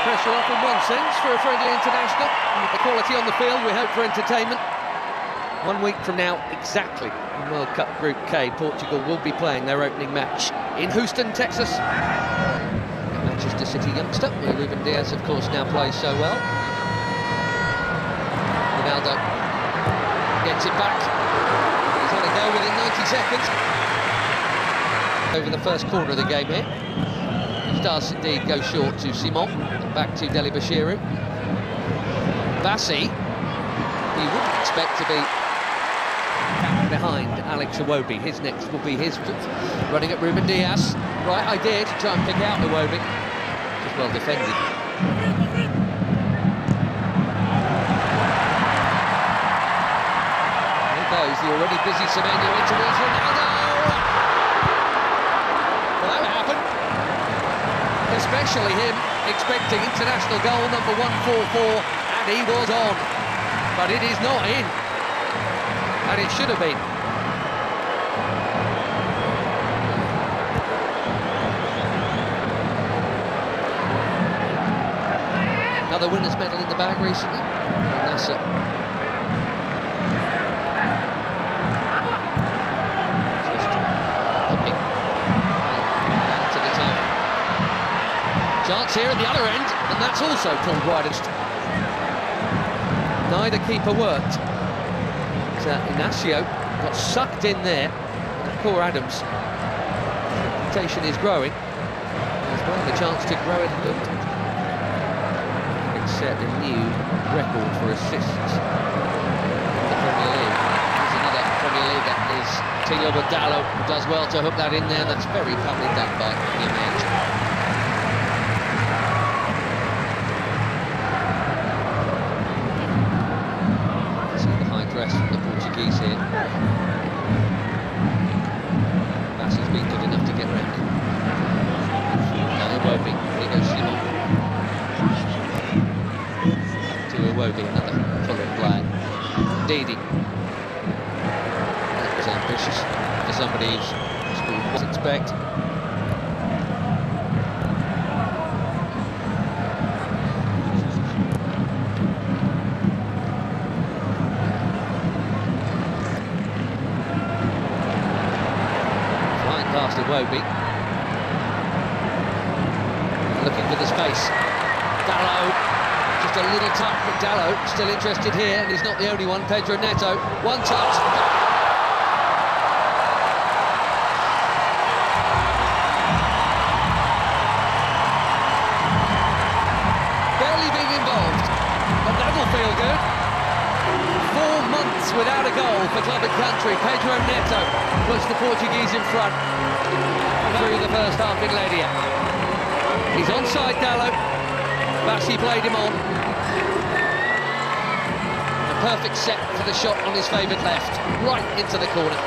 pressure off in one sense for a friendly international. And with the quality on the field, we hope for entertainment. 1 week from now, exactly, in World Cup Group K, Portugal will be playing their opening match in Houston, Texas. Manchester City youngster, where Ruben Diaz, of course, now plays so well. Ronaldo gets it back. He's had a go within 90 seconds. Over the first corner of the game here. He does indeed go short to Simon, and back to Deli Bashiru. Bassi, he wouldn't expect to be behind Alex Iwobi. His next will be his running at Ruben Diaz. Right idea to try and pick out Iwobi. Just well defended. There goes the already busy Semenyo in towards Ronaldo. Well, that happened. Especially him expecting international goal number 144, and he was on. But it is not in. And it should have been. Another winner's medal in the bag recently. And that's it. Just hopping back to the top. Chance here at the other end, and that's also pulled wide. Neither keeper worked. Inacio got sucked in there. Poor Adams. Reputation is growing. As well, the chance to grow it a bit. It's set a new record for assists in the Premier League. There's another Premier League that is Tilo Badalo, who does well to hook that in there. That's very cleverly done by Image. From the Portuguese here. Bassi's been good enough to get round. Now Iwobi, here goes Simon. To Iwobi, another Fulham player. Didi. That was ambitious for somebody who's scored what to expect. Past Iwobi. Looking for the space. Dalot, just a little touch, but Dalot still interested here, and he's not the only one. Pedro Neto, one touch. Barely being involved, but that'll feel good. 4 months without a goal for club and country. Pedro Neto puts the Portuguese in front through the first half in Ledia. He's onside Dalot. Bassi played him on. A perfect set for the shot on his favoured left, right into the corner.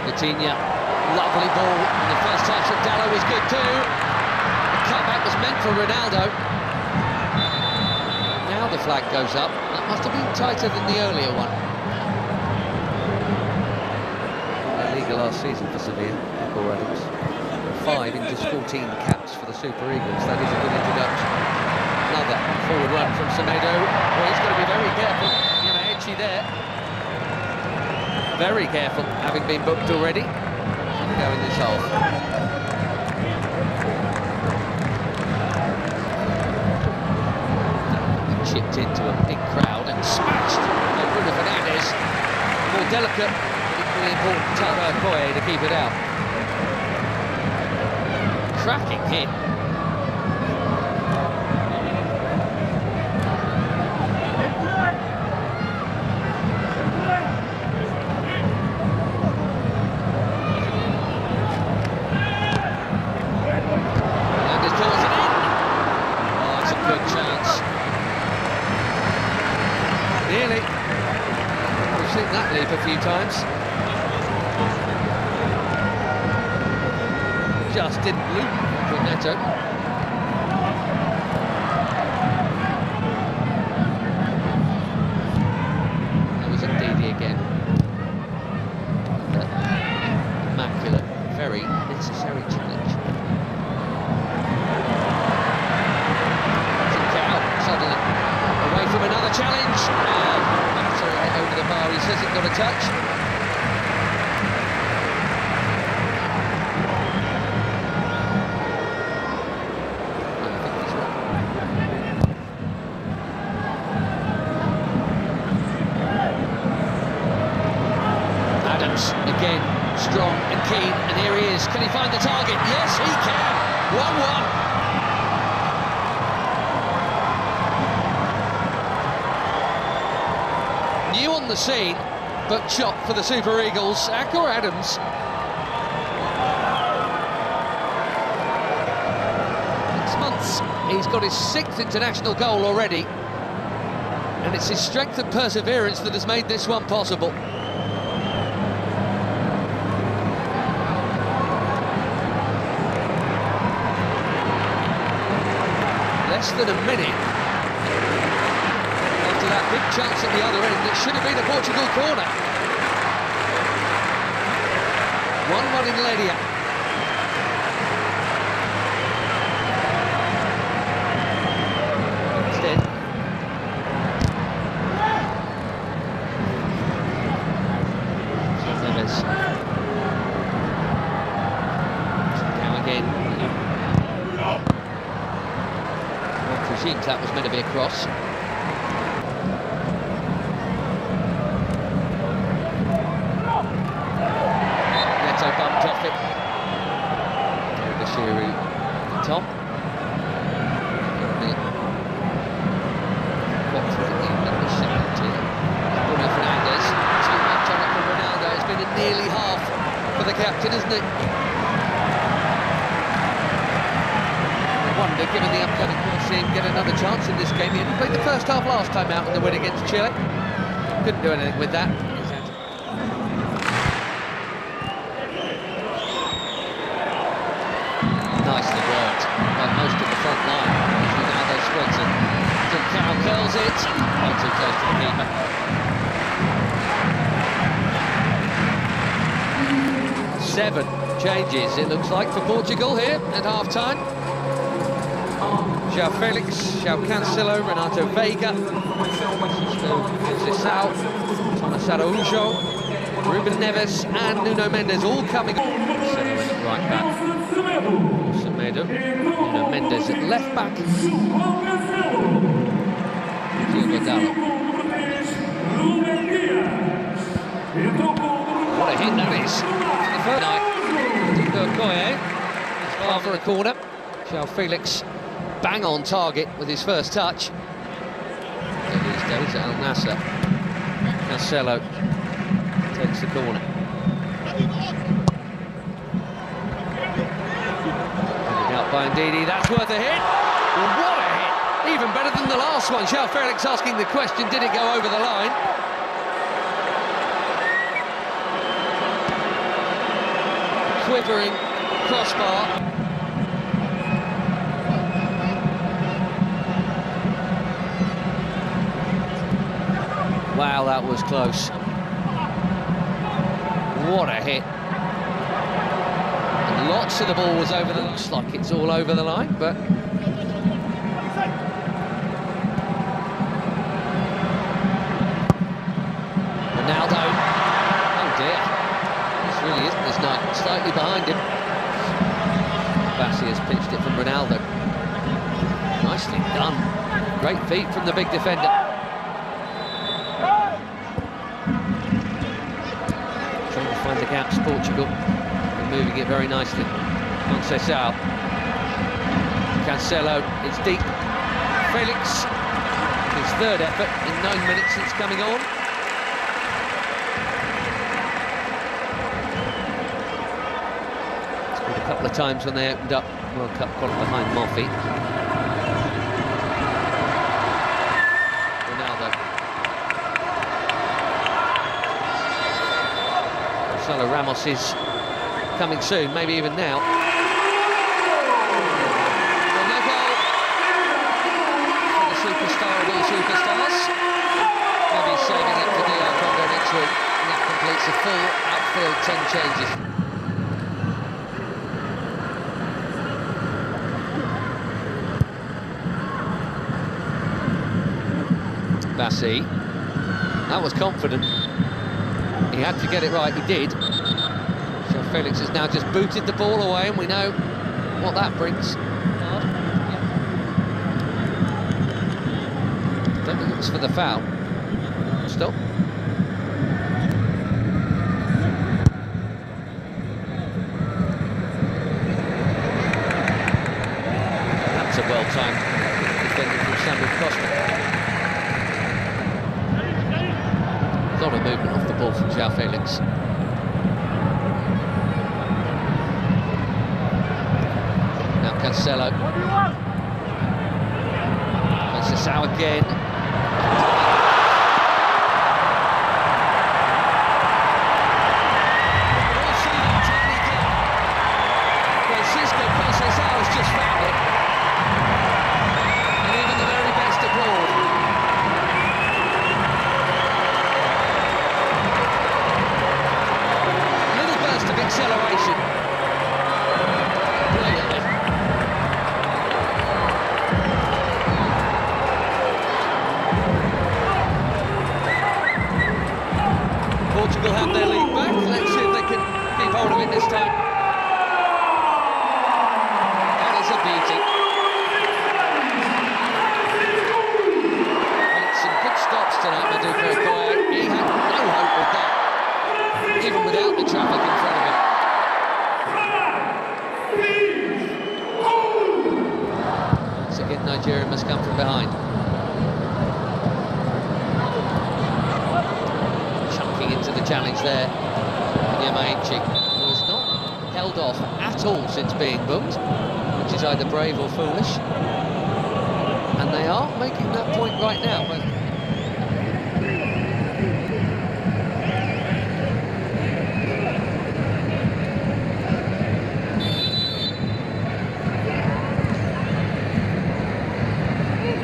Coutinho, lovely ball. And the first touch of Dalot was good too. The cutback was meant for Ronaldo. Now the flag goes up. That must have been tighter than the earlier one. La Liga last season for Sevilla, Paul Adams. 5 in just 14 caps for the Super Eagles. That is a good introduction. Another forward run from Semedo. Well, he's got to be very careful. You know, edgy there. Very careful, having been booked already. Go in this half. Chipped into a big crowd and smashed by Bruno Fernandes. More delicate, equally important Taro Koye to keep it out. Cracking hit. Nearly. We've seen that leap a few times. Just didn't loop for Neto. a challenge. Battering it over the bar. He says it got a touch. Adams again, strong and keen, and here he is. Can he find the target? Yes, he can. 1-1. New on the scene, but chopped for the Super Eagles. Akor Adams. 6 months, he's got his 6th international goal already, and it's his strength and perseverance that has made this one possible. Less than a minute after that big chance at the other end, it should have been a Portugal corner. 1-1 in Ledia. Instead, Neves. Now again. Presumed that was meant to be a cross. Neto bumped off it. Bashiru top. Bruno Fernandes. Too much on it for Ronaldo. It's been a nearly half for the captain, isn't it? Wonder, given the upcoming, we'll see him get another chance in this game. He only played the first half last time out in the win against Chile. Couldn't do anything with that. Nicely worked by most of the front line. Ronaldo spreads it. Carroll curls it. Way too close to the keeper. Seven changes, it looks like, for Portugal here at half-time. João Felix, João Cancelo, Renato Veiga, Sissao, Thomas Araújo, Ruben Neves and Nuno Mendes all coming up. Right back, Semedo, Nuno Mendes at left back, Diego. What a hit that is. The first night, Okoye, far for a corner. João Felix bang on target with his first touch. These days at Al Nassr. Cancelo takes the corner. Out by Ndidi, that's worth a hit. What a hit! Even better than the last one. João Felix asking the question, did it go over the line? Quivering crossbar. Wow, that was close. What a hit. And lots of the ball was over the... Looks like it's all over the line, but... Ronaldo. Oh dear. This really isn't this night. Slightly behind him. Bassi has pitched it from Ronaldo. Nicely done. Great feet from the big defender. Find the gaps, Portugal, and moving it very nicely. Conceição, Cancelo, it's deep. Felix, his third effort in 9 minutes since coming on. Scored a couple of times when they opened up World Cup quality behind Moffi. Ramos is coming soon, maybe even now. And no goal for the superstar of all superstars. Maybe saving it for DR Congo next week. And that completes a full outfield 10 changes. Bassi. That was confident. He had to get it right, he did. So Felix has now just booted the ball away, and we know what that brings. Don't think it was for the foul. Stop. That's a well-timed defending from Samuel Costa. A lot of movement off the ball from João Felix. Now Cancelo. Conceição again. Just found it, and even the very best abroad. Little burst of acceleration. Brilliantly. Portugal have their lead back. Let's see if they can keep hold of it this time. Tonight, Maduka Okoye. He had no hope with that, even without the traffic in front of him. Once again, Nigeria must come from behind. Chunking into the challenge there, Nyamaechi, who has not held off at all since being booked, which is either brave or foolish. And they are making that point right now.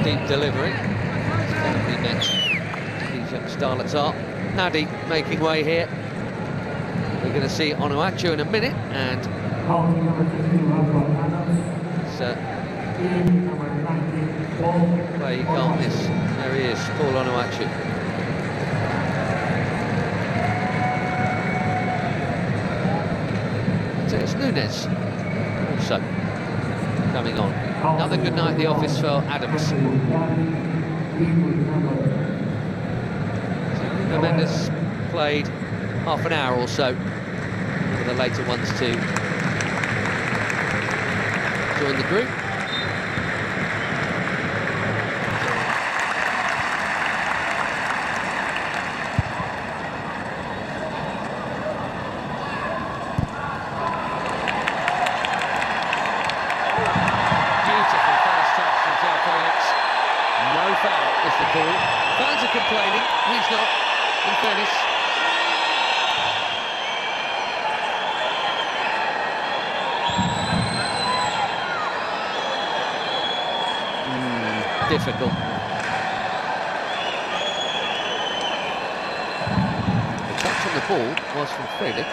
Deep delivery. Definitely meant these young starlets are. Nadi making way here. We're going to see Onuachu in a minute, and so where you can't miss. There he is, Paul Onuachu. So it's Nunes also coming on. Another good night at the office for Adams. So Mendes played half an hour or so for the later ones to join the group. No foul is the call. Fans are complaining, he's not, in fairness. Difficult. The touch on the ball was from Felix.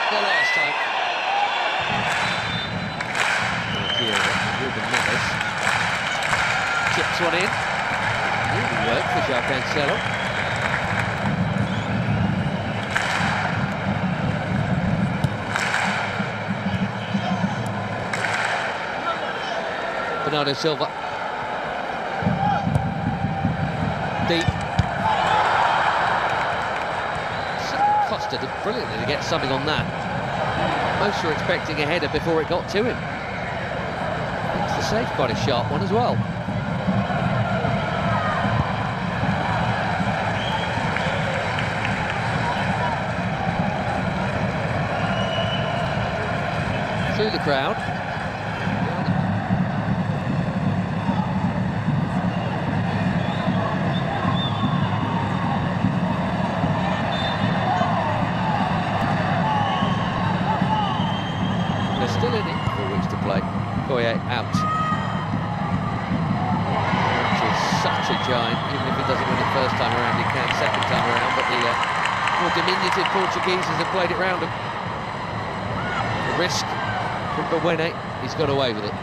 The last time. Chips one in. Really worked for João Cancelo. Bernardo Silva. Deep. Costa did brilliantly to get something on that. Most were expecting a header before it got to him. Makes the save quite a sharp one as well. Through the crowd. Still in it, 4 weeks to play. Okoye out. Which is such a shine. Even if he doesn't win it first time around, he can second time around. But the more diminutive Portugueses have played it round him. The risk from Bewene, he's got away with it.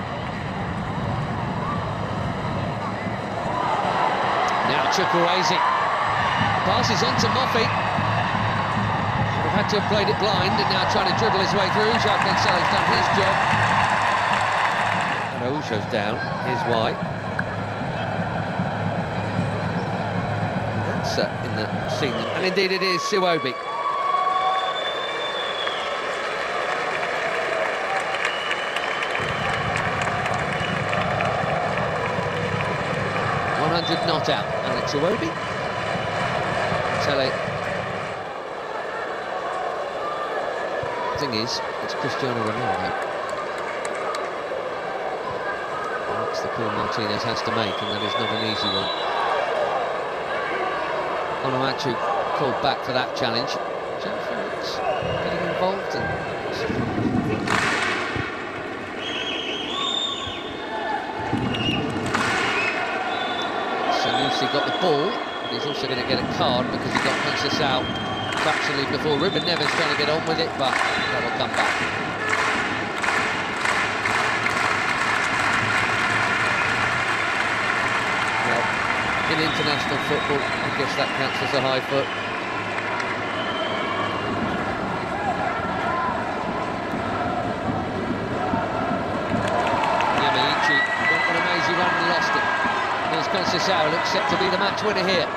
Now Chukwueze. Passes on to Moffey. Would have had to have played it blind, and now trying to dribble his way through. Jacques Cancelo's done his job. And Araujo's down. Here's why. That's in the scene, and indeed it is Iwobi. Not out, and it's Iwobi. Tele. Thing is, it's Cristiano Ronaldo. That's the call Martinez has to make, and that is not an easy one. Onuachu called back for that challenge. Joe Felix getting involved and. He got the ball, but he's also going to get a card because he got Princess out fractionally before. Ruben Neves trying to get on with it, but that'll come back. Well, in international football, I guess that counts as a high foot. Yamaichi went on a mazy run and lost it. Here's Conceição, looks set to be the match winner here.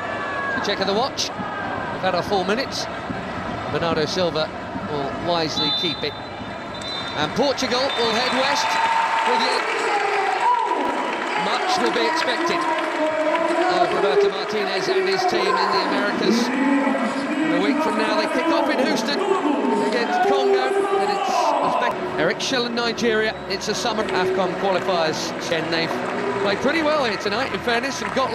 Check of the watch. We've had our 4 minutes. Bernardo Silva will wisely keep it. And Portugal will head west with you. Much will be expected of Roberto Martinez and his team in the Americas. And a week from now they kick off in Houston against Congo. And it's Uzbek. Eric Schell in Nigeria. It's a summer AFCON qualifiers. And they've played pretty well here tonight, in fairness, and got